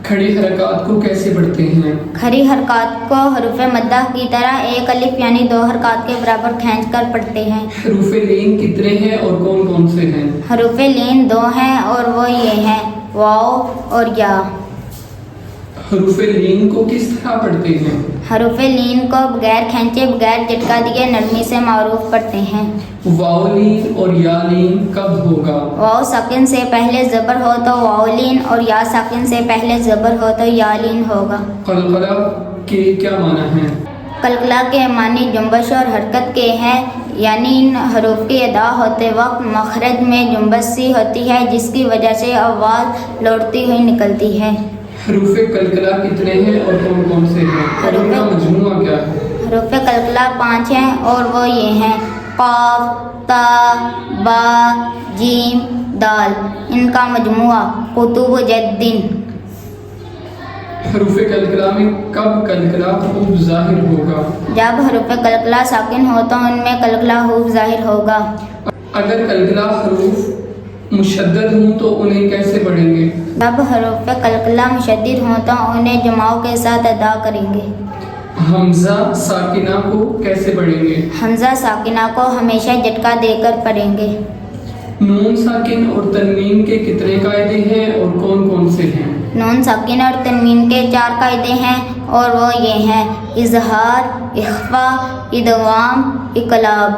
کھڑی حرکات کو کیسے پڑھتے ہیں؟ کھڑی حرکات کو حروف مدہ کی طرح ایک الف یعنی 2 حرکات کے برابر کھینچ کر پڑھتے ہیں۔ حروف لین کتنے ہیں اور کون کون سے ہیں؟ حروف لین 2 ہیں اور وہ یہ ہیں واو اور یا۔ حروف لین کو کس طرح پڑھتے ہیں؟ حروف لین کو بغیر کھینچے بغیر جھٹکا دیے نرمی سے معروف پڑھتے ہیں۔ واو لین اور یا لین کب ہوگا؟ واو ساکن سے پہلے زبر ہو تو واو لین اور یا ساکن سے پہلے زبر ہو تو یا لین ہوگا۔ قلقلہ کے کیا معنی ہیں؟ قلقلہ کے معنی جنبش اور حرکت کے ہیں، یعنی ان حروف کی ادا ہوتے وقت مخرج میں جنبش سی ہوتی ہے جس کی وجہ سے آواز لوٹتی ہوئی نکلتی ہے۔ حروف قلقلہ کتنے ہیں اور کون کون سے ہیں اور ان کا مجموعہ کیا ہے؟ حروف قلقلہ 5 ہیں اور وہ یہ ہیں قاف، تا، با، جیم، دال۔ ان کا مجموعہ قطب جدن۔ حروف قلقلہ میں کب قلقلہ خوب ظاہر ہوگا؟ جب حروف قلقلہ ساکن ہو تو ان میں قلقلہ خوب ظاہر ہوگا۔ اگر قلقلہ حروف مشدد ہوں تو انہیں کیسے پڑھیں گے؟ جب حروف قلقلہ مشدد ہوں تو انہیں جماؤں کے ساتھ ادا کریں گے۔ حمزہ ساکنہ کو کیسے پڑھیں گے؟ حمزہ ساکنہ کو ہمیشہ جھٹکا دے کر پڑھیں گے۔ نون ساکن اور تنوین کے کتنے قاعدے ہیں اور کون کون سے ہیں؟ نون ساکن اور تنوین کے 4 قاعدے ہیں اور وہ یہ ہیں اظہار، اخفا، ادغام، اقلاب۔